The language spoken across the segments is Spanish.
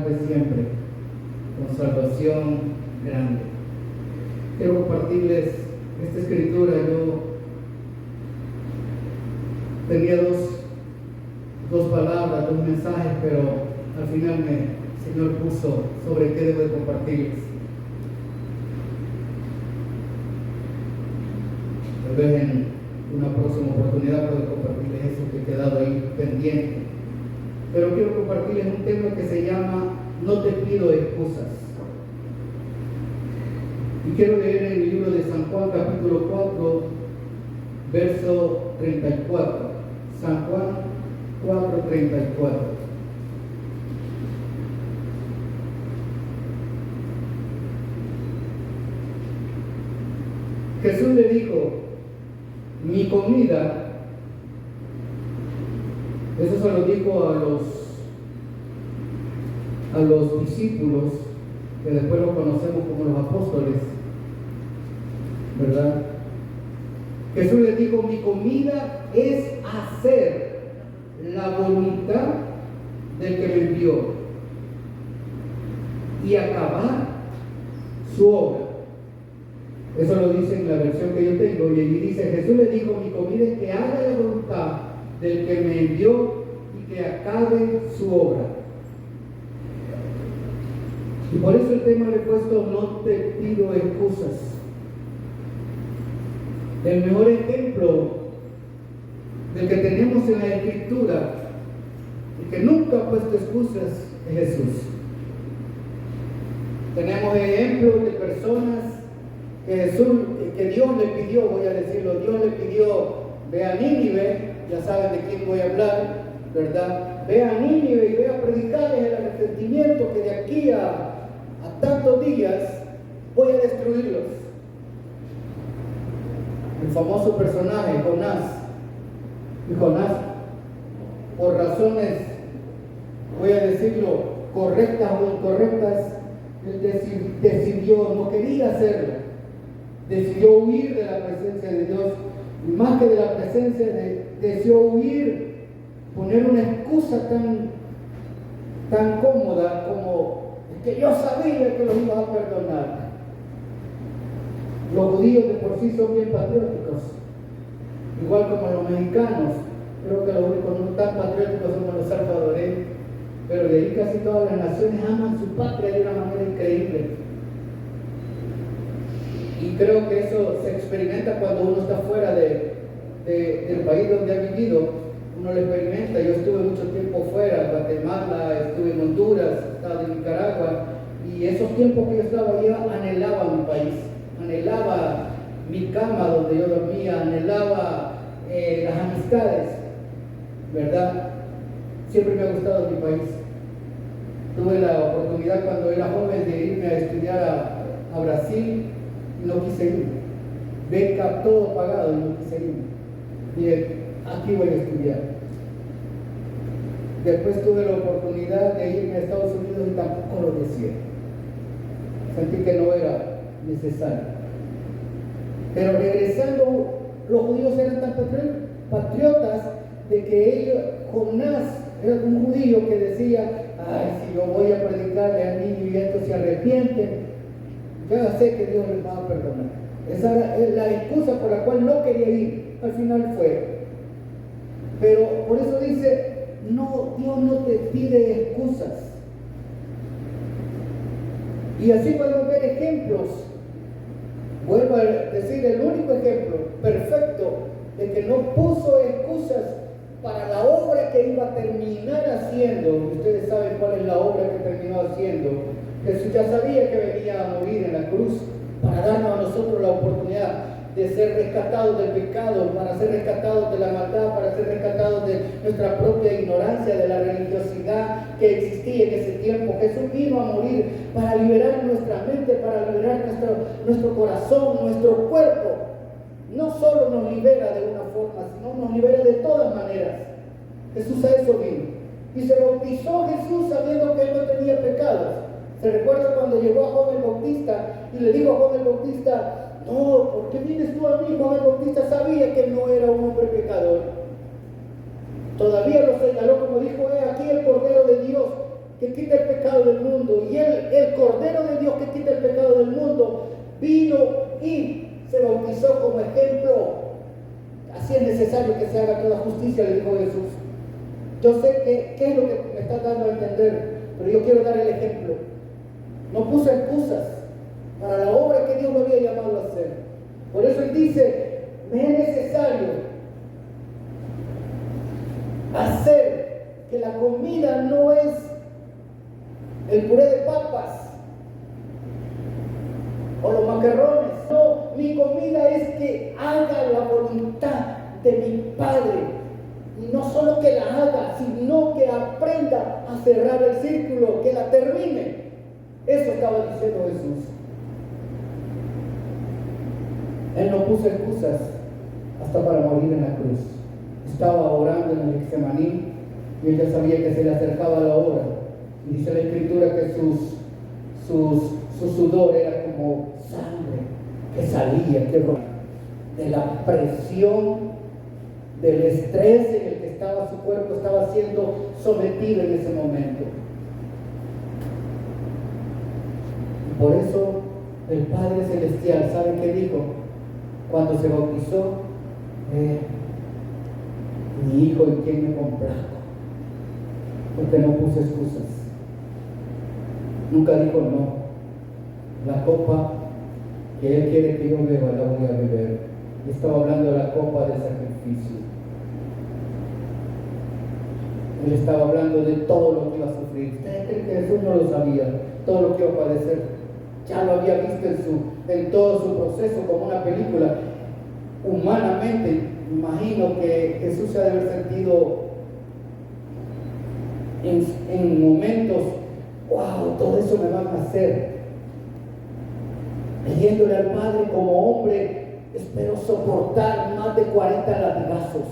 tarde siempre, con salvación grande. Quiero compartirles esta escritura. Yo tenía dos palabras, dos mensajes, pero al final el Señor puso sobre qué debo de compartirles. Tal vez en una próxima oportunidad puedo compartirles eso que ha quedado ahí pendiente. Pero quiero compartirles un tema que se llama No te pido excusas. Y quiero leer en el libro de San Juan, capítulo 4, verso 34. San Juan 4, 34. Jesús le dijo: mi comida, eso se lo dijo a los discípulos, que después los conocemos como los apóstoles, ¿verdad? Jesús les dijo: mi comida es hacer la voluntad del que me envió y acabar su obra. Eso lo dice en la versión que yo tengo, y allí dice: Jesús les dijo: mi comida es que haga la voluntad del que me envió y que acabe su obra. Y por eso el tema le he puesto: no te pido excusas. El mejor ejemplo del que tenemos en la Escritura, y que nunca ha puesto excusas, es Jesús. Tenemos ejemplos de personas que Dios le pidió, voy a decirlo, Dios le pidió: ve a Nínive, ya saben de quién voy a hablar, ¿verdad? Ve a Nínive y ve a predicarles el arrepentimiento, que de aquí a tantos días voy a destruirlos. El famoso personaje, Jonás. Y Jonás, por razones, voy a decirlo, correctas o incorrectas, él decidió, no quería hacerlo. Decidió huir de la presencia de Dios, y más que de la presencia, decidió huir, poner una excusa tan cómoda como: es que yo sabía que los iba a perdonar. Los judíos de por sí son bien patrióticos, igual como los mexicanos. Creo que los únicos no tan patrióticos somos los salvadoreños, pero de ahí casi todas las naciones aman su patria de una manera increíble. Y creo que eso se experimenta cuando uno está fuera del país donde ha vivido. Uno lo experimenta. Yo estuve mucho tiempo fuera, Guatemala, estuve en Honduras, estaba en Nicaragua, y esos tiempos que yo estaba allá anhelaba mi país, anhelaba mi cama donde yo dormía, anhelaba las amistades, ¿verdad? Siempre me ha gustado mi país. Tuve la oportunidad cuando era joven de irme a estudiar a Brasil, y no quise ir. Beca, todo pagado, y no quise ir. Dije: aquí voy a estudiar. Después tuve la oportunidad de irme a Estados Unidos y tampoco lo decía. Sentí que no era necesario. Pero regresando, los judíos eran tan patriotas de que ellos, Jonás era un judío que decía: ay, si yo voy a predicarle a niños y estos se arrepienten, ya sé que Dios les va a perdonar. Esa era la excusa por la cual no quería ir. Al final fue. Pero por eso dice: no, Dios no te pide excusas. Y así podemos ver ejemplos. Vuelvo a decir, el único ejemplo perfecto de que no puso excusas para la obra que iba a terminar haciendo. Ustedes saben cuál es la obra que terminó haciendo. Jesús ya sabía que venía a morir en la cruz para darnos a nosotros la oportunidad de ser rescatados del pecado, para ser rescatados de la maldad, para ser rescatados de nuestra propia ignorancia, de la religiosidad que existía en ese tiempo. Jesús vino a morir para liberar nuestra mente, para liberar nuestro corazón, nuestro cuerpo. No solo nos libera de una forma, sino nos libera de todas maneras. Jesús a eso vino. Y se bautizó Jesús sabiendo que él no tenía pecados. Se recuerda cuando llegó a Juan el Bautista y le dijo a Juan el Bautista: no, ¿por qué vienes tú a mí? Juan el Bautista sabía que no era un hombre pecador. Todavía lo señaló como dijo: aquí el Cordero de Dios que quita el pecado del mundo. Y el Cordero de Dios que quita el pecado del mundo, vino y se bautizó como ejemplo. Así es necesario que se haga toda justicia, le dijo Jesús. Yo sé que qué es lo que me está dando a entender, pero yo quiero dar el ejemplo. No puso excusas para la obra que Dios me había llamado a hacer. Por eso Él dice, me es necesario hacer que la comida no es el puré de papas o los macarrones. No, mi comida es que haga la voluntad de mi Padre. Y no solo que la haga, sino que aprenda a cerrar el círculo, que la termine. Eso estaba diciendo Jesús. Él no puso excusas hasta para morir en la cruz. Estaba orando en el Getsemaní y él ya sabía que se le acercaba la hora. Y dice la Escritura que su sudor era como sangre que salía, de la presión, del estrés en el que estaba su cuerpo, estaba siendo sometido en ese momento. Y por eso el Padre Celestial, ¿sabe qué dijo? Cuando se bautizó, mi hijo en quien me complazco, porque no puse excusas. Nunca dijo no. La copa que Él quiere que yo beba, la voy a beber. Estaba hablando de la copa del sacrificio. Él estaba hablando de todo lo que iba a sufrir. ¿Ustedes creen que Jesús no lo sabía? Todo lo que iba a padecer. Ya lo había visto en todo su proceso, como una película. Humanamente, imagino que Jesús se ha de haber sentido en momentos, wow, todo eso me va a hacer. Pidiéndole al Padre como hombre, espero soportar más de 40 latigazos.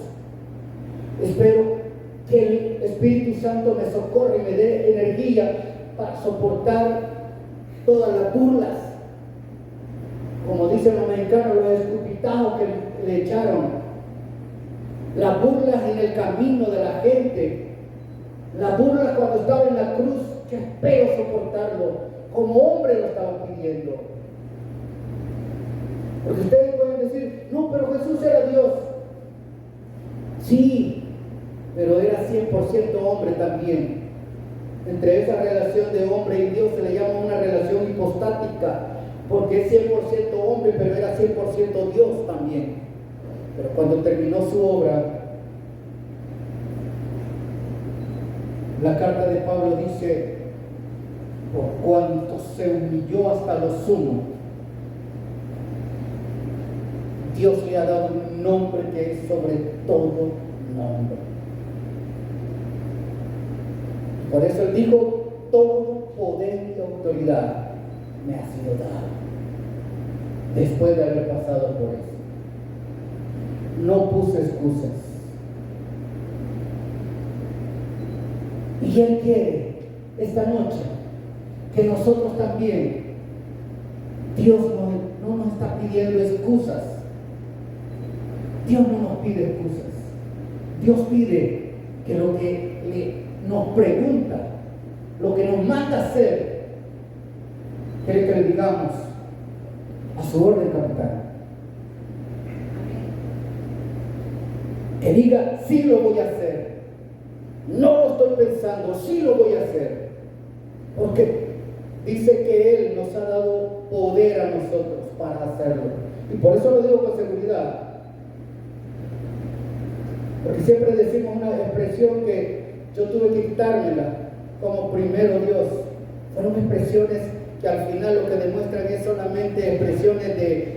Espero que el Espíritu Santo me socorra y me dé energía para soportar todas las burlas, como dicen los mexicanos, los escupitajos que le echaron, las burlas en el camino de la gente, las burlas cuando estaba en la cruz, que espero soportarlo, como hombre lo estaba pidiendo. Porque ustedes pueden decir, no, pero Jesús era Dios. Sí, pero era 100% hombre también. Entre esa relación de hombre y Dios se le llama una relación hipostática, porque es 100% hombre, pero era 100% Dios también. Pero cuando terminó su obra, la carta de Pablo dice, por cuanto se humilló hasta lo sumo, Dios le ha dado un nombre que es sobre todo nombre. Por eso Él dijo, todo poder y autoridad me ha sido dado, después de haber pasado por eso. No puse excusas. Y Él quiere esta noche que nosotros también, Dios no nos está pidiendo excusas. Dios no nos pide excusas. Dios pide que lo que nos pregunta, lo que nos manda a hacer, quiere que le digamos a su orden, capitán. Que diga, sí lo voy a hacer. No lo estoy pensando, sí lo voy a hacer. Porque dice que Él nos ha dado poder a nosotros para hacerlo. Y por eso lo digo con seguridad. Porque siempre decimos una expresión que yo tuve que quitármela, como primero Dios. Fueron expresiones que al final lo que demuestran es solamente expresiones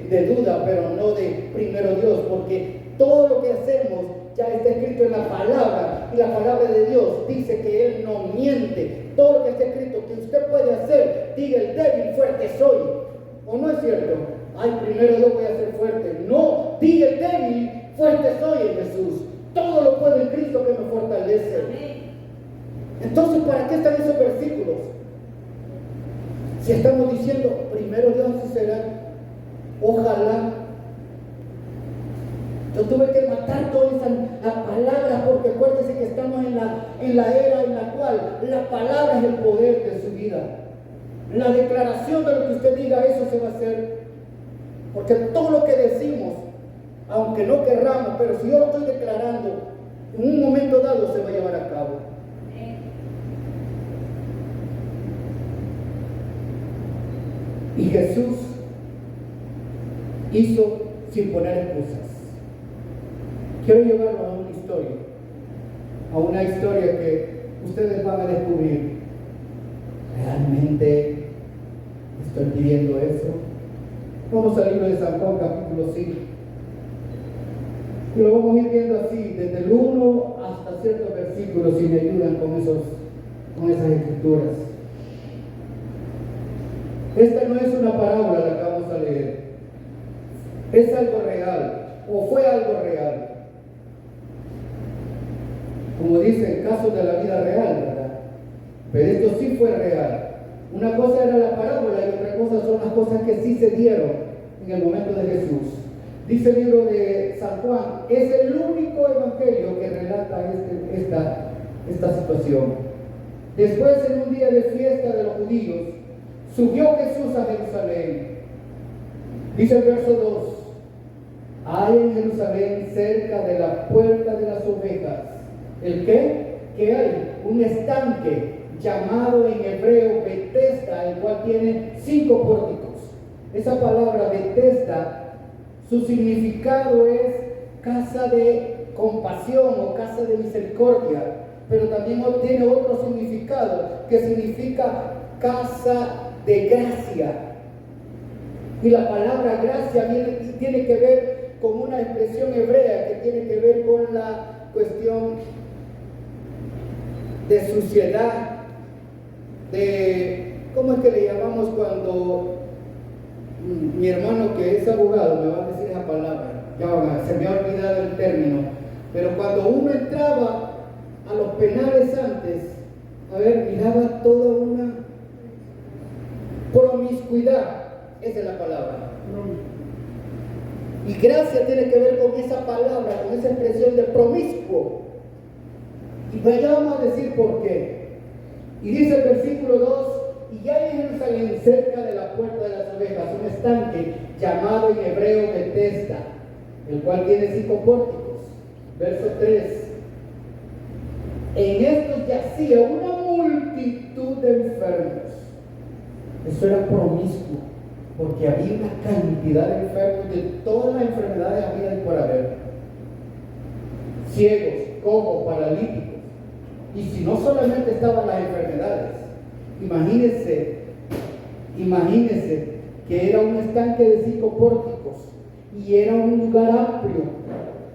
de duda, pero no de primero Dios, porque todo lo que hacemos ya está escrito en la palabra, y la palabra de Dios dice que Él no miente. Todo lo que está escrito que usted puede hacer, diga el débil, fuerte soy. ¿O no es cierto? Ay, primero yo voy a ser fuerte. No, diga el débil, fuerte soy en Jesús. Todo lo puedo en Cristo que me fortalece. Entonces, ¿para qué están esos versículos? Si estamos diciendo, primero Dios así será, ojalá. Yo tuve que matar captar todas esas palabras, porque acuérdese que estamos en la era en la cual la palabra es el poder de su vida. La declaración de lo que usted diga, eso se va a hacer. Porque todo lo que decimos, aunque no querramos, pero si yo lo estoy declarando, en un momento dado se va a llevar a cabo. Y Jesús hizo sin poner excusas. Quiero llevarlo a una historia que ustedes van a descubrir. ¿Realmente estoy pidiendo eso? Vamos al libro de San Juan, capítulo 5. Y lo vamos a ir viendo así, desde el 1 hasta ciertos versículos, si me ayudan con esas escrituras. Esta no es una parábola la que vamos a leer. Es algo real, o fue algo real. Como dice, casos de la vida real, ¿verdad? Pero esto sí fue real. Una cosa era la parábola y otra cosa son las cosas que sí se dieron en el momento de Jesús. Dice el libro de San Juan, es el único evangelio que relata esta situación. Después, en un día de fiesta de los judíos, subió Jesús a Jerusalén. Dice el verso 2, hay en Jerusalén, cerca de la puerta de las ovejas, ¿el qué? Que hay un estanque llamado en hebreo Betesda, el cual tiene 5 pórticos. Esa palabra Betesda, su significado es casa de compasión o casa de misericordia, pero también tiene otro significado que significa casa de gracia. Y la palabra gracia tiene que ver con una expresión hebrea que tiene que ver con la cuestión de suciedad, ¿cómo es que le llamamos cuando mi hermano que es abogado me va a decir esa palabra? Ya se me ha olvidado el término, pero cuando uno entraba a los penales antes, miraba toda una promiscuidad, esa es la palabra. Y gracia tiene que ver con esa palabra, con esa expresión de promiscuo. Y vayamos a decir por qué. Y dice el versículo 2, y hay en Jerusalén, cerca de la puerta de las ovejas, un estanque llamado en hebreo Betesda, el cual tiene 5 pórticos. Verso 3, en estos yacía una multitud de enfermos. Eso era promiscuo, porque había una cantidad de enfermos de todas las enfermedades habidas y por haber. Ciegos, cojos, paralíticos. Y si no solamente estaban las enfermedades, imagínense que era un estanque de 5 pórticos y era un lugar amplio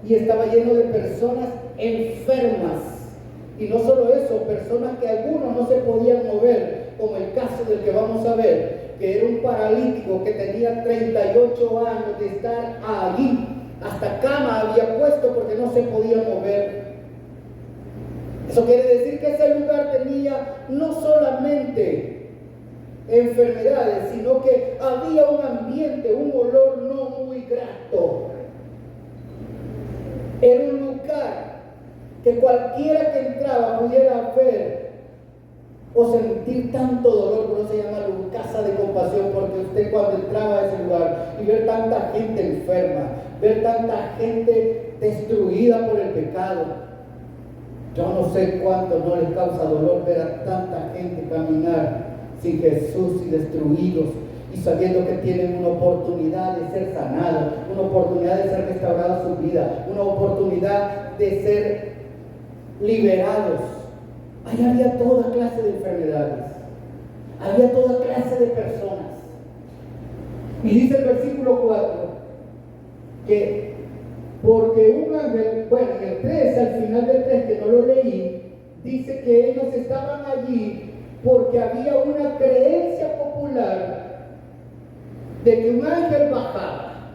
y estaba lleno de personas enfermas. Y no solo eso, personas que algunos no se podían mover, como el caso del que vamos a ver, que era un paralítico que tenía 38 años de estar allí, hasta cama había puesto porque no se podía mover. Eso quiere decir que ese lugar tenía no solamente enfermedades, sino que había un ambiente, un olor no muy grato. Era un lugar que cualquiera que entraba pudiera ver o sentir tanto dolor, por eso se llama casa de compasión, porque usted cuando entraba a ese lugar y ver tanta gente enferma, ver tanta gente destruida por el pecado, yo no sé cuánto no les causa dolor ver a tanta gente caminar sin Jesús y destruidos, y sabiendo que tienen una oportunidad de ser sanados, una oportunidad de ser restaurada su vida, una oportunidad de ser liberados. Ahí había toda clase de enfermedades, había toda clase de personas. Y dice el versículo 4 que porque un ángel, en el 3, al final del 3 que no lo leí, dice que ellos estaban allí porque había una creencia popular de que un ángel bajaba,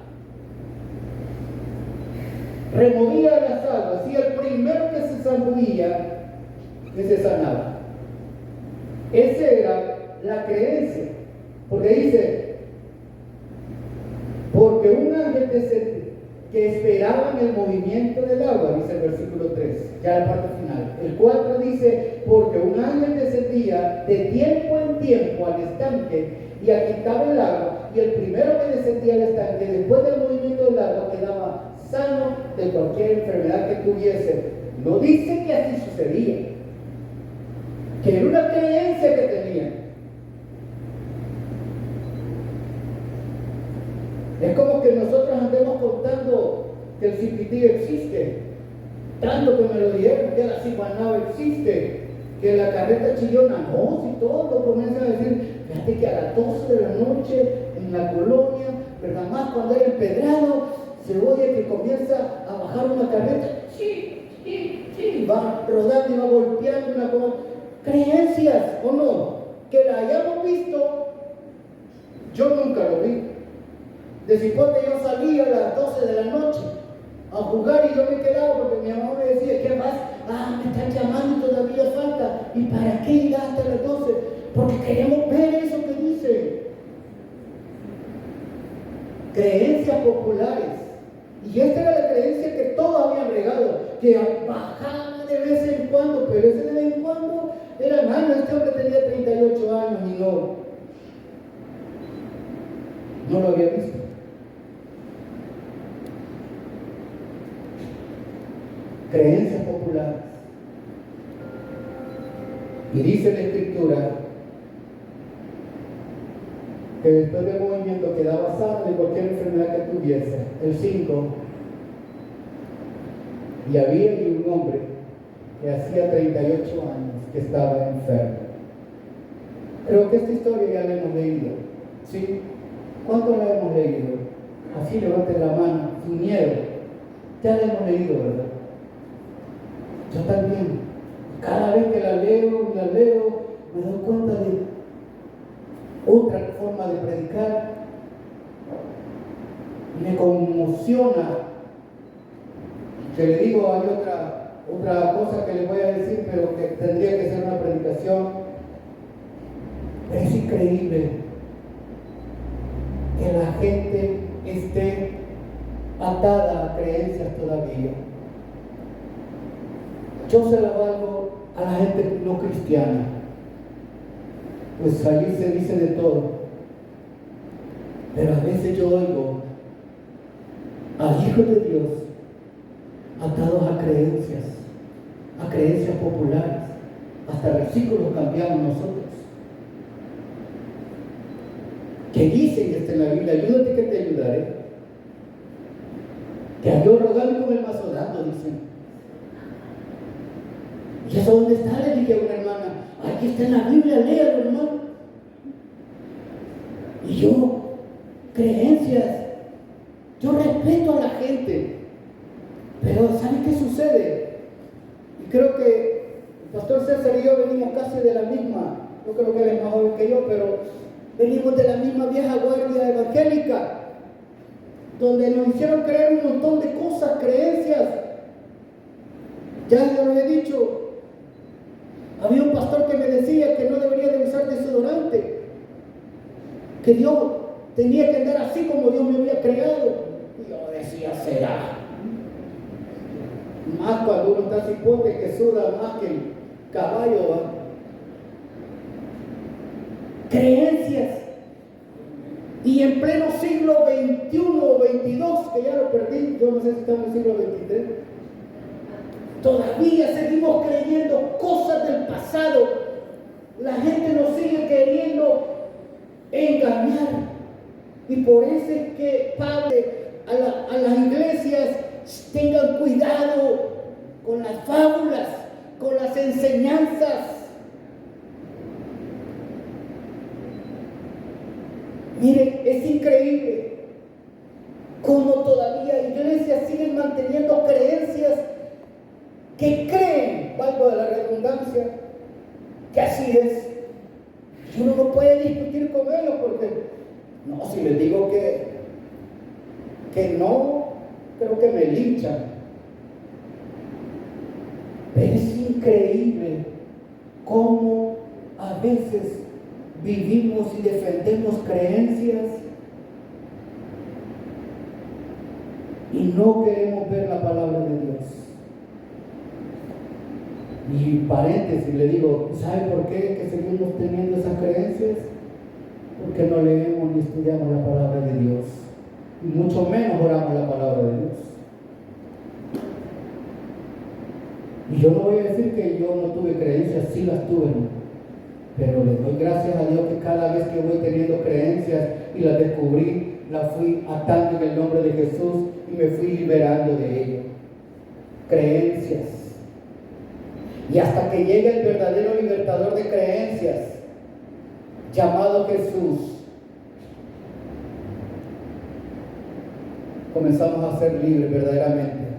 removía las aguas y el primero que se zambullía, que se sanaba. Esa era la creencia, porque dice, porque un ángel que esperaban el movimiento del agua, dice el versículo 3, ya la parte final. El 4 dice, porque un ángel descendía de tiempo en tiempo al estanque y agitaba el agua, y el primero que descendía al estanque, después del movimiento del agua, quedaba sano de cualquier enfermedad que tuviese. No dice que así sucedía, que era una creencia que tenían. Es como que nosotros andemos contando que el cipitío existe, tanto que me lo dijeron, que la cimanaba existe, que la carreta chillona, no, si todos lo comienzan a decir. Fíjate que a las 12 de la noche en la colonia, pero nada más cuando hay empedrado, se oye que comienza a bajar una carreta, va rodando y va golpeando una cosa. Creencias, ¿o no? Que la hayamos visto, yo nunca lo vi. De cipote yo salía a las 12 de la noche a jugar y yo me quedaba porque mi mamá me decía, ¿qué más? Me están llamando y todavía falta. ¿Y para qué ir hasta las 12? Porque queremos ver eso que dice. Creencias populares. Y esta era la creencia que todos habían regado, que bajaba de vez en cuando, pero ese de vez en cuando era años. Este hombre tenía 38 años y no lo había visto. Creencias populares. Y dice la Escritura que después del movimiento quedaba sano de cualquier enfermedad que tuviese. El 5. Y había allí un hombre que hacía 38 años que estaba enfermo. Creo que esta historia ya la hemos leído. ¿Sí? ¿Cuánto la hemos leído? Así levanten la mano, sin miedo. Ya la hemos leído, ¿verdad? Yo también. Cada vez que la leo, me doy cuenta de otra forma de predicar. Me conmociona. Que le digo, hay otra cosa que le voy a decir, pero que tendría que ser una predicación. Es increíble que la gente esté atada a creencias todavía. Yo se la valgo a la gente no cristiana, pues allí se dice de todo, pero a veces yo oigo a hijos de Dios atados a creencias populares, hasta versículos cambiamos nosotros, que dicen que está en la Biblia, ayúdate que te ayudaré, que a Dios rogando con el mazo dando, dicen. ¿Y eso dónde está? Le dije a una hermana, aquí está en la Biblia, léalo, hermano. Y yo, creencias, yo respeto a la gente, pero ¿saben qué sucede? Y creo que el pastor César y yo venimos casi de la misma, yo creo que él es más joven que yo, pero venimos de la misma vieja guardia evangélica, donde nos hicieron creer un montón de cosas, creencias. Ya lo he dicho. Había un pastor que me decía que no debería de usar desodorante, que Dios tenía que andar así como Dios me había creado. Y yo decía, será. Más cuando uno está cipote que suda más que el caballo, ¿va? Creencias. Y en pleno siglo XXI o XXII, que ya lo perdí, yo no sé si estamos en el siglo XXIII, todavía seguimos creyendo cosas del pasado. La gente nos sigue queriendo engañar. Y por eso es que, Padre, a las iglesias tengan cuidado con las fábulas, con las enseñanzas. Miren, es increíble cómo todavía iglesias siguen manteniendo creencias que creen, valgo de la redundancia, que así es. Y uno no puede discutir con ellos porque, no, si les digo que no, creo que me linchan. Pero es increíble cómo a veces vivimos y defendemos creencias y y no queremos ver la palabra de Dios. Y paréntesis, le digo, ¿sabe por qué que seguimos teniendo esas creencias? Porque no leemos ni estudiamos la palabra de Dios, y mucho menos oramos la palabra de Dios. Y yo no voy a decir que yo no tuve creencias, sí las tuve, pero le doy gracias a Dios que cada vez que voy teniendo creencias y las descubrí, las fui atando en el nombre de Jesús y me fui liberando de ello. Creencias. Y hasta que llegue el verdadero libertador de creencias, llamado Jesús, comenzamos a ser libres verdaderamente.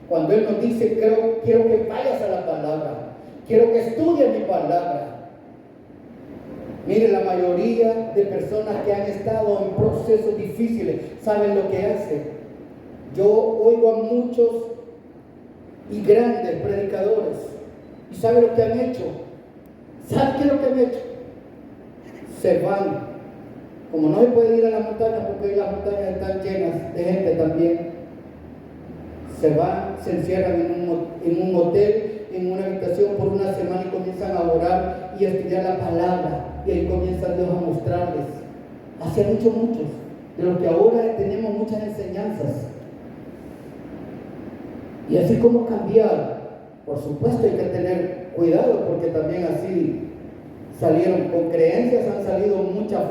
Cuando Él nos dice, quiero que vayas a la palabra, quiero que estudies mi palabra. Mire, la mayoría de personas que han estado en procesos difíciles saben lo que hacen. Yo oigo a muchos y grandes predicadores, y ¿saben lo que han hecho? ¿Saben qué es lo que han hecho? Se van. Como no se puede ir a las montañas porque las montañas están llenas de gente también, se van, se encierran en un hotel, en una habitación por una semana, y comienzan a orar y a estudiar la palabra, y ahí comienza Dios a mostrarles. Hace muchos, de los que ahora tenemos muchas enseñanzas. Y así como cambiar, por supuesto hay que tener cuidado, porque también así salieron con creencias, han salido muchas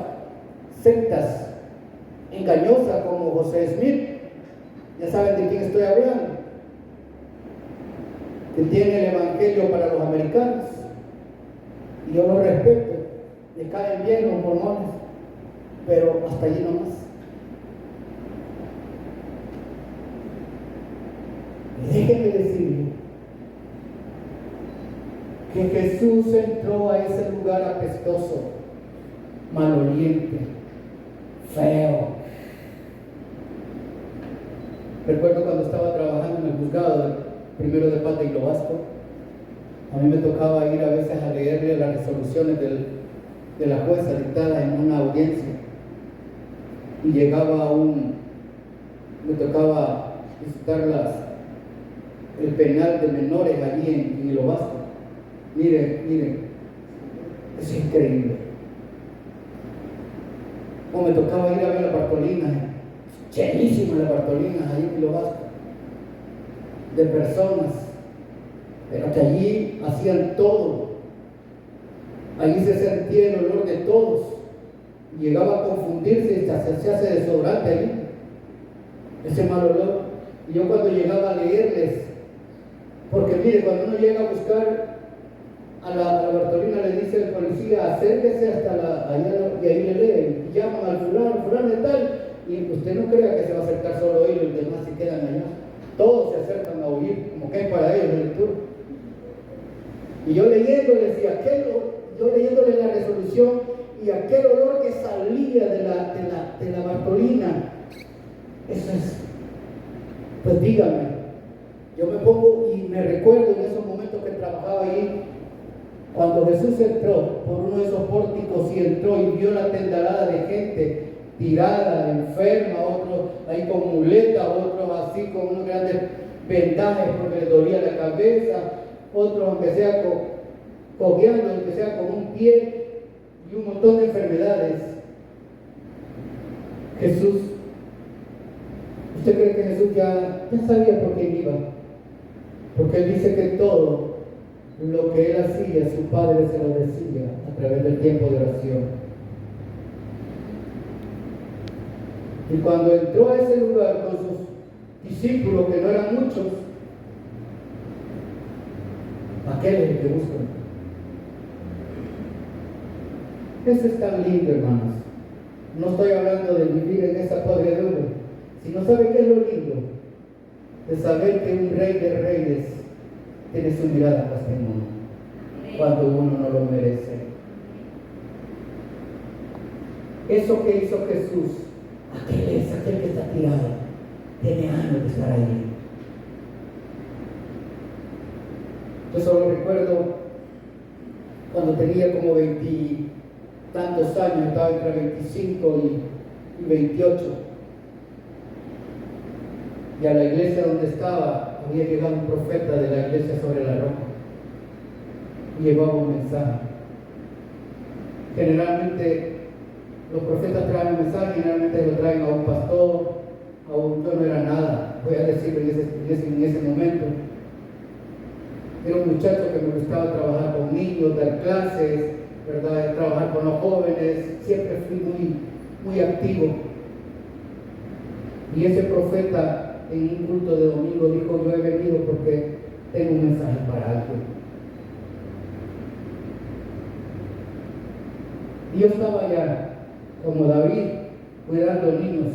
sectas engañosas como José Smith. Ya saben de quién estoy hablando, que tiene el evangelio para los americanos, y yo lo respeto, le caen bien los mormones, pero hasta allí nomás. Y déjenme decirle que Jesús entró a ese lugar apestoso, maloliente, feo. Recuerdo cuando estaba trabajando en el juzgado primero de paz de Globasco, a mí me tocaba ir a veces a leerle las resoluciones de la jueza dictadas en una audiencia, y llegaba me tocaba visitar el penal de menores allí en Globasco. Miren, es increíble. O me tocaba ir a ver la Bartolina, llenísimo de Bartolinas ahí en Globasco, de personas, pero que allí hacían todo. Allí se sentía el olor de todos, llegaba a confundirse y se hace desodorante allí, ese mal olor. Y yo cuando llegaba a leerles, porque mire, cuando uno llega a buscar a la Bartolina, le dice el policía, acérquese hasta allá, y ahí le leen, llaman al fulano de tal, y usted no crea que se va a acercar solo él y los demás se quedan allá. Todos se acercan a oír, como que es para ellos la lectura. Y yo leyendo decía, yo leyéndole la resolución, y aquel olor que salía de la Bartolina, eso es, pues dígame, yo me pongo y me recuerdo en esos momentos que trabajaba ahí, cuando Jesús entró por uno de esos pórticos y entró y vio la tendarada de gente tirada, enferma, otros ahí con muletas, otros así con unos grandes vendajes porque les dolía la cabeza, otros aunque sea cojeando, aunque sea con un pie, y un montón de enfermedades. Jesús, ¿usted cree que Jesús ya sabía por qué iba? Porque Él dice que todo lo que Él hacía, su Padre se lo decía a través del tiempo de oración. Y cuando entró a ese lugar con sus discípulos, que no eran muchos, aquel es el que buscan. Eso es tan lindo, hermanos. No estoy hablando de vivir en esa podredumbre, sino ¿sabe qué es lo lindo? De saber que un rey de reyes tiene su mirada puesta en uno, cuando uno no lo merece. Eso que hizo Jesús, aquel que está tirado, tiene años de estar ahí. Yo solo recuerdo cuando tenía como 20 tantos años, estaba entre 25 y 28. Y a la iglesia donde estaba había llegado un profeta de la iglesia sobre la roca y llevaba un mensaje. Generalmente los profetas traen un mensaje, generalmente lo traen a un pastor, yo no era nada, voy a decirlo en ese momento. Era un muchacho que me gustaba trabajar con niños, dar clases, ¿verdad? Trabajar con los jóvenes, siempre fui muy activo. Y ese profeta en un culto de domingo dijo: yo he venido porque tengo un mensaje para alguien. Y yo estaba allá, como David, cuidando niños.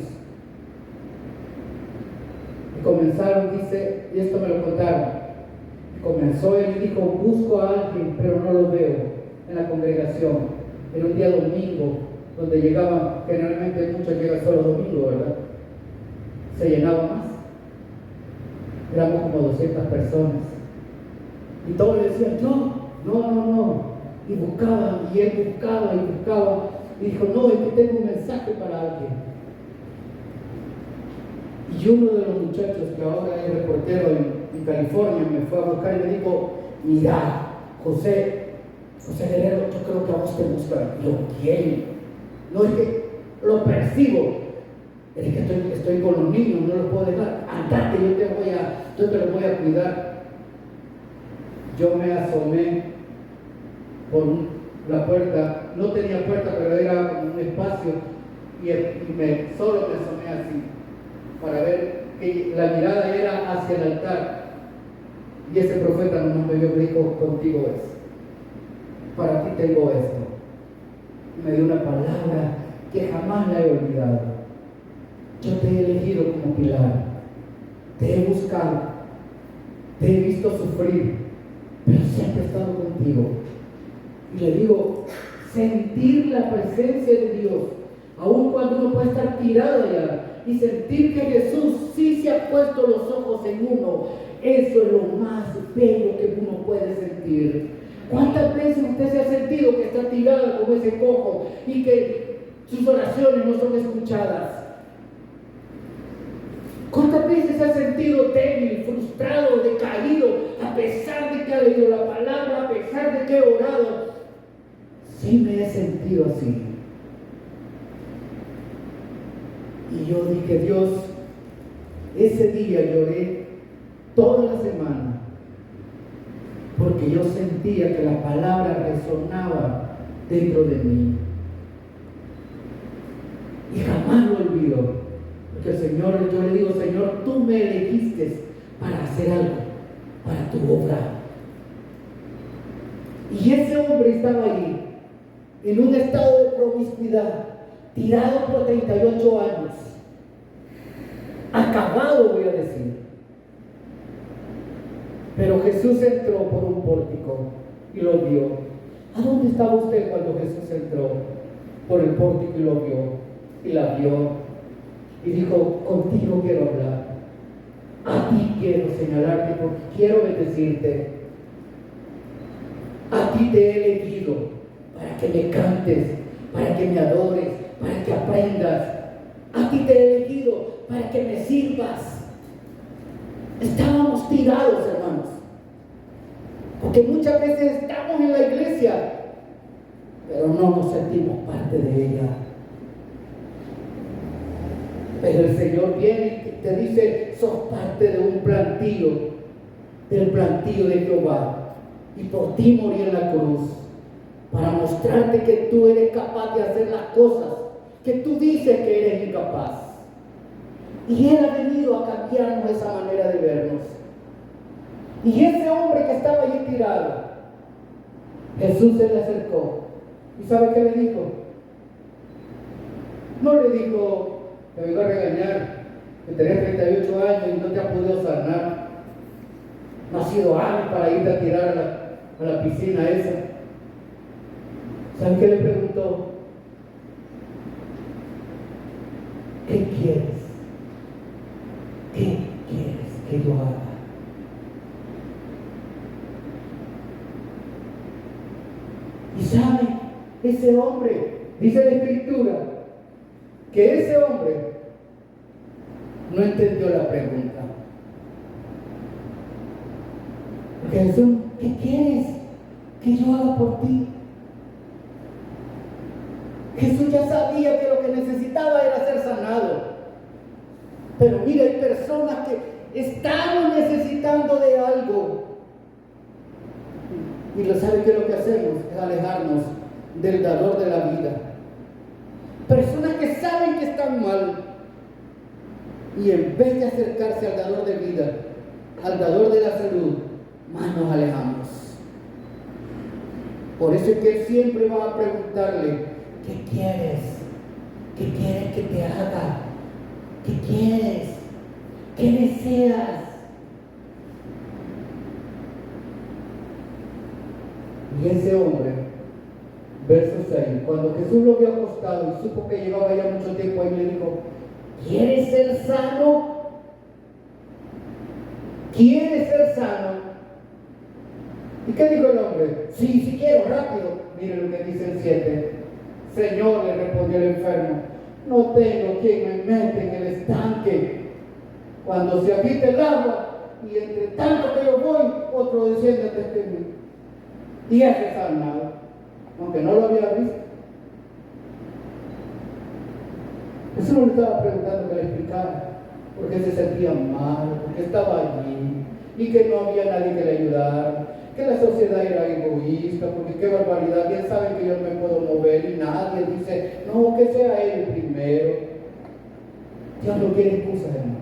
Y comenzaron, dice, y esto me lo contaron. Comenzó él y dijo: busco a alguien, pero no lo veo en la congregación. Era un día domingo, donde llegaban, generalmente muchos llegan solo domingo, ¿verdad? Se llenaba más. Éramos como 200 personas. Y todos le decían: no. Y buscaban, y él buscaba. Y dijo: no, es que tengo un mensaje para alguien. Y uno de los muchachos que ahora es reportero en California me fue a buscar y me dijo: mira, José Guerrero, yo creo que a vos te gusta. Y yo: ¿quién? No, es que lo percibo. Es que estoy con los niños, no los puedo dejar. Andate, yo te los voy a cuidar. Yo me asomé por la puerta, no tenía puerta, pero era un espacio, y solo me asomé así, para ver que la mirada era hacia el altar. Y ese profeta nomás me vio y dijo: contigo es, para ti tengo esto. Y me dio una palabra que jamás la he olvidado: yo te he elegido como pilar, te he buscado, te he visto sufrir, pero siempre he estado contigo. Y le digo, sentir la presencia de Dios, aun cuando uno puede estar tirado allá, y sentir que Jesús sí se ha puesto los ojos en uno, eso es lo más bello que uno puede sentir. ¿Cuántas veces usted se ha sentido que está tirado como ese cojo y que sus oraciones no son escuchadas? ¿Cuántas veces se ha sentido débil, frustrado, decaído, a pesar de que ha leído la palabra, a pesar de que he orado? Sí me he sentido así. Y yo dije: Dios, ese día lloré toda la semana, porque yo sentía que la palabra resonaba dentro de mí. Y jamás lo olvido, porque el Señor, yo le digo: Señor, tú me elegiste para hacer algo, para tu obra. Y ese hombre estaba ahí, en un estado de promiscuidad, tirado por 38 años, acabado, voy a decir. Pero Jesús entró por un pórtico y lo vio. ¿A dónde estaba usted cuando Jesús entró por el pórtico y lo vio? Y la vio y dijo: contigo quiero hablar, a ti quiero señalarte, porque quiero bendecirte. A ti te he elegido para que me cantes, para que me adores, para que aprendas. A ti te he elegido para que me sirvas. Estábamos tirados, hermanos, porque muchas veces estamos en la iglesia, pero no nos sentimos parte de ella. Pero el Señor viene y te dice: sos parte de un plantío, del plantío de Jehová, y por ti morí en la cruz, para mostrarte que tú eres capaz de hacer las cosas que tú dices que eres incapaz. Y Él ha venido a cambiarnos esa manera de vernos. Y ese hombre que estaba allí tirado, Jesús se le acercó. ¿Y sabe qué le dijo? No le dijo: te vengo a regañar, que tenés 38 años y no te has podido sanar. No has sido hábil para irte a tirar a la piscina esa. ¿Sabe qué le preguntó? ¿Qué quieres? ¿Qué quieres que yo haga? Y sabe, ese hombre, dice la Escritura, que ese hombre no entendió la pregunta. Porque Jesús, ¿qué quieres que yo haga por ti? Jesús ya sabía que lo que necesitaba era ser sanado. Pero mira, hay personas que estamos necesitando de algo. Y lo sabe que lo que hacemos es alejarnos del dador de la vida. Personas que saben que están mal. Y en vez de acercarse al dador de vida, al dador de la salud, más nos alejamos. Por eso es que Él siempre va a preguntarle, ¿qué quieres? ¿Qué quieres que te haga? ¿Qué quieres? ¿Qué deseas? Y ese hombre, verso 6, cuando Jesús lo vio acostado y supo que llevaba ya mucho tiempo ahí, le dijo, ¿quieres ser sano? ¿Quieres ser sano? ¿Y qué dijo el hombre? Sí, sí quiero, rápido. Mire lo que dice el 7. Señor, le respondió el enfermo, no tengo quien me mete en el estanque cuando se agite el agua, y entre tanto que yo voy, otro desciende antes que mí. Y ese sanado, aunque no lo había visto. Eso no le estaba preguntando que le explicara, porque se sentía mal, porque estaba allí, y que no había nadie que le ayudara, que la sociedad era egoísta, porque qué barbaridad, bien saben que yo no me puedo mover y nadie dice, no, que sea él primero. Dios no quiere excusas, hermano.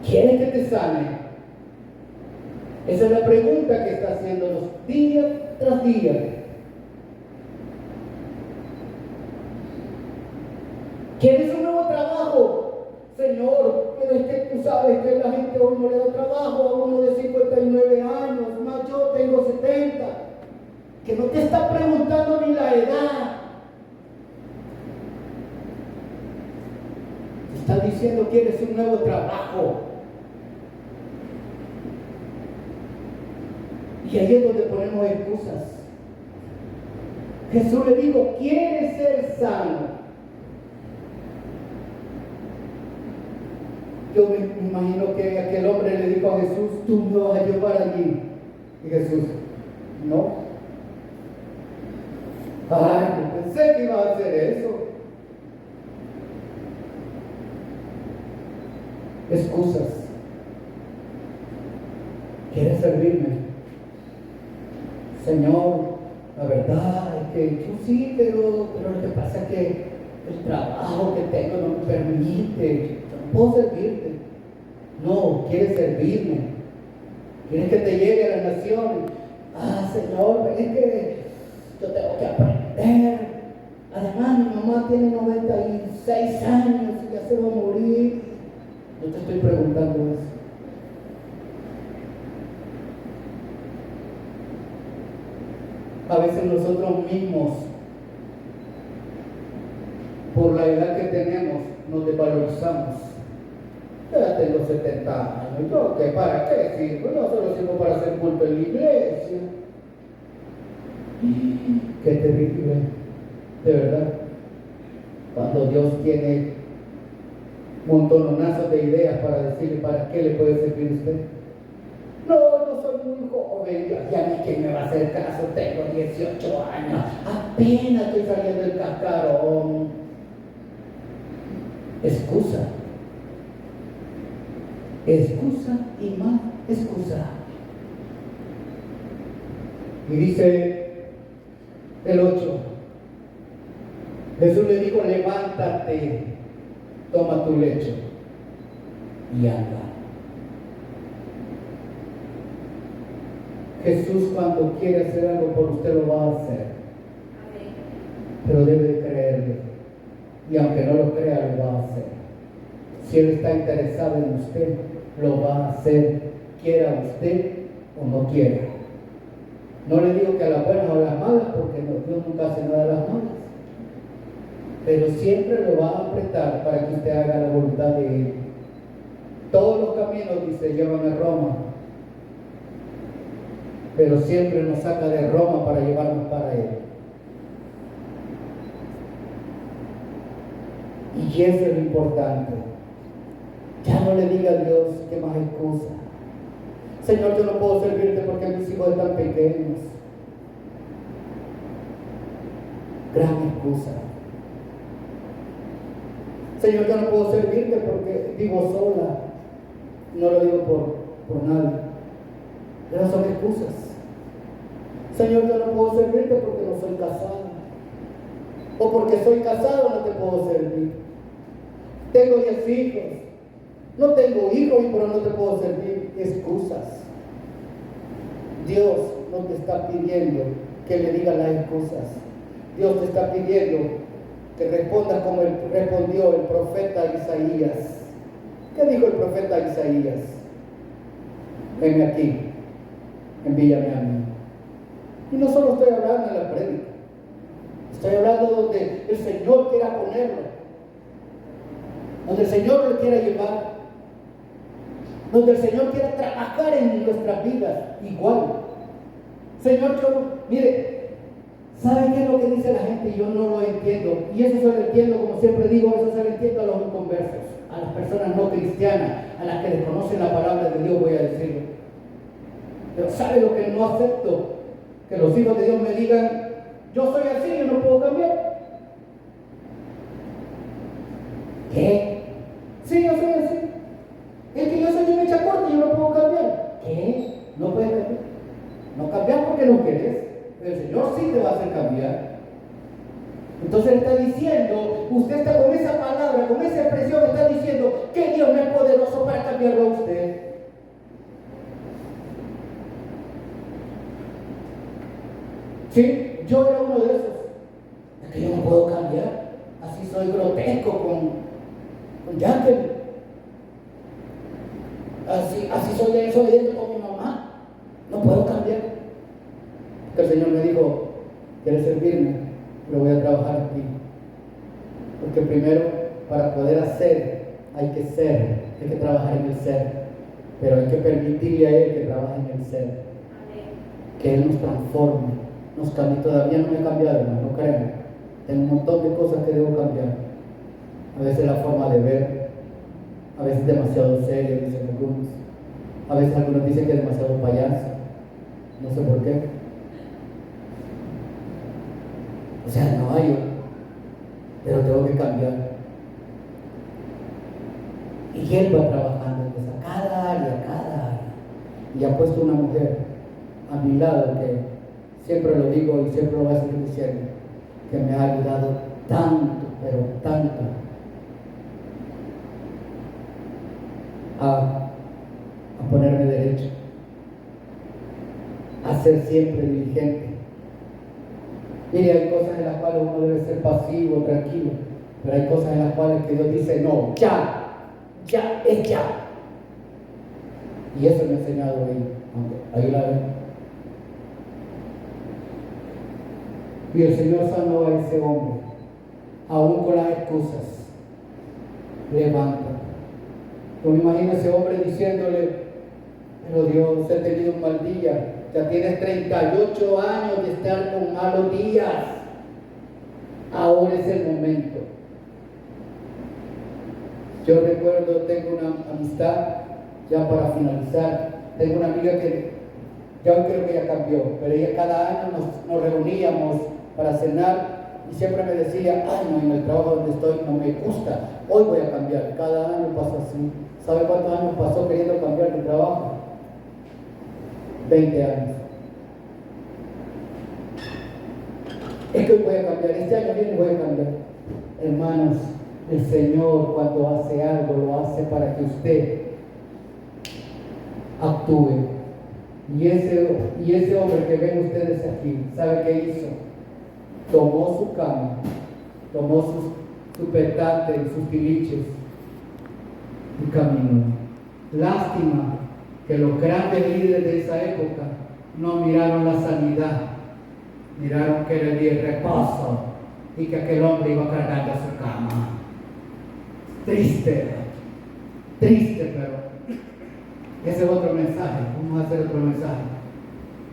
¿Quiere que te sane? Esa es la pregunta que está haciéndonos día tras día. ¿Quieres un nuevo trabajo? Señor, pero es que tú sabes que la gente hoy no le da trabajo a uno de 59 años, más yo tengo 70, que no te está preguntando ni la edad. Te está diciendo que quieres un nuevo trabajo. Y ahí es donde ponemos excusas. Jesús le dijo, ¿quieres ser sano? Yo me imagino que aquel hombre le dijo a Jesús, tú me vas a llevar allí. Y Jesús, no. Ay, yo pensé que iba a hacer eso. Excusas. ¿Quieres servirme? Señor, la verdad es que yo sí, pero lo que pasa es que el trabajo que tengo no me permite. Puedo servirte. No, quieres servirme. Quieres que te llegue a las naciones. Ah, Señor, es que yo tengo que aprender. Además, mi mamá tiene 96 años y ya se va a morir. Yo te estoy preguntando eso. A veces nosotros mismos, por la edad que tenemos, nos desvalorizamos. Ya tengo 70 años, ¿yo qué? ¿Para qué sirvo? Yo solo sirvo para hacer culto en la iglesia. Qué terrible, de verdad. Cuando Dios tiene montonazos de ideas para decirle para qué le puede servir usted. No soy muy joven, ya ni quién me va a hacer caso, tengo 18 años, apenas estoy saliendo del cascarón. Excusa. Excusa y más excusa. Y dice el 8, Jesús le dijo, levántate, toma tu lecho y anda. Jesús cuando quiere hacer algo por usted lo va a hacer. Pero debe de creerle. Y aunque no lo crea, lo va a hacer. Si Él está interesado en usted, lo va a hacer, quiera usted o no quiera. No le digo que a las buenas o a las malas, porque Dios nunca hace nada a las malas. Pero siempre lo va a apretar para que usted haga la voluntad de Él. Todos los caminos, dice, llevan a Roma. Pero siempre nos saca de Roma para llevarnos para Él. Y eso es lo importante. Ya no le diga a Dios que más excusa. Señor, yo no puedo servirte porque mis hijos están pequeños. Gran excusa. Señor, yo no puedo servirte porque vivo sola. No lo digo por nadie. Pero son excusas. Señor, yo no puedo servirte porque no soy casado. O porque soy casado no te puedo servir. Tengo 10 hijos. No tengo hijos y por eso no te puedo servir. Excusas. Dios no te está pidiendo que le digas las excusas. Dios te está pidiendo que respondas como respondió el profeta Isaías. ¿Qué dijo el profeta Isaías? Venme aquí, envíame a mí. Y no solo estoy hablando en la prédica, estoy hablando donde el Señor quiera ponerlo, donde el Señor le quiera llevar, donde el Señor quiera trabajar en nuestras vidas igual. Señor, mire, ¿sabe qué es lo que dice la gente? Yo no lo entiendo. Y eso se lo entiendo, como siempre digo, eso se lo entiendo a los inconversos, a las personas no cristianas, a las que desconocen la palabra de Dios, voy a decirlo. Pero ¿sabe lo que no acepto? Que los hijos de Dios me digan, yo soy así, yo no puedo cambiar. ¿Qué? Sí, yo soy así. Es que yo soy de mecha corta y yo no puedo cambiar. ¿Qué? No puedes cambiar. No cambiar porque no querés. El Señor sí te va a hacer cambiar. Entonces está diciendo, usted está con esa palabra, con esa expresión, está diciendo que Dios no es poderoso para cambiarlo a usted. Sí, yo era uno de esos. Es que yo no puedo cambiar. Así soy grotesco con Jacqueline. Así soy desobediente con mi mamá. No puedo cambiar. Que el Señor me dijo, ¿quieres servirme? Pero voy a trabajar aquí. Porque primero, para poder hacer, hay que ser, hay que trabajar en el ser. Pero hay que permitirle a Él que trabaje en el ser. Que Él nos transforme, nos cambie. Todavía no me he cambiado, hermano, no crean. Tengo un montón de cosas que debo cambiar. A veces la forma de ver, a veces demasiado serio, dicen algunos. A veces algunos dicen que es demasiado payaso. No sé por qué. O sea, no hay, pero tengo que cambiar. Y Él va trabajando en esa, cada área. Y ha puesto una mujer a mi lado que siempre lo digo y siempre lo voy a seguir diciendo, que me ha ayudado tanto, pero tanto, a ponerme derecho, a ser siempre diligente. Mire, hay cosas en las cuales uno debe ser pasivo, tranquilo, pero hay cosas en las cuales que Dios dice, no, ya, es ya. Y eso me ha enseñado ahí la ven. Y el Señor sanó a ese hombre, aún con las excusas. Levanta. Yo me imagino a ese hombre diciéndole, pero Dios, he tenido un mal día. Ya tienes 38 años de estar con malos días. Ahora es el momento. Yo recuerdo, tengo una amistad, ya para finalizar, tengo una amiga que ya creo que ya cambió, pero ella cada año nos reuníamos para cenar y siempre me decía, ay no, en el trabajo donde estoy no me gusta, hoy voy a cambiar. Cada año pasa así. ¿Sabe cuántos años pasó queriendo cambiar de trabajo? 20 años. Es que hoy voy a cambiar, este año viene voy a cambiar. Hermanos, el Señor cuando hace algo lo hace para que usted actúe. Y ese hombre que ven ustedes aquí, ¿sabe qué hizo? Tomó su cama, tomó su petate y sus tiliches y caminó. Lástima que los grandes líderes de esa época no miraron la sanidad, miraron que era el día de reposo y que aquel hombre iba cargando a su cama. Triste, pero ese es otro mensaje. Vamos a hacer otro mensaje.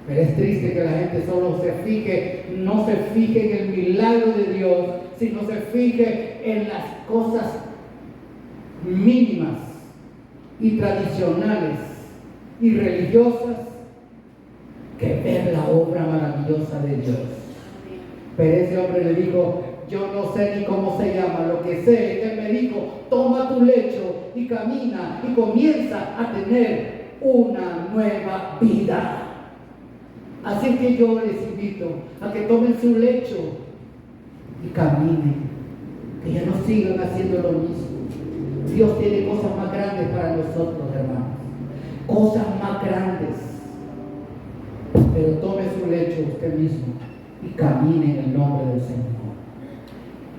Pero es triste que la gente solo no se fije en el milagro de Dios, sino se fije en las cosas mínimas y tradicionales y religiosas que ver la obra maravillosa de Dios. Pero ese hombre le dijo, yo no sé ni cómo se llama, lo que sé es que él me dijo, toma tu lecho y camina y comienza a tener una nueva vida. Así que yo les invito a que tomen su lecho y caminen, que ya no sigan haciendo lo mismo. Dios tiene cosas más grandes para nosotros, hermanos, cosas más grandes. Pero tome su lecho usted mismo y camine en el nombre del Señor.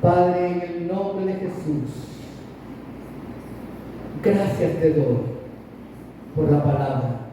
Padre, en el nombre de Jesús, gracias te doy por la palabra.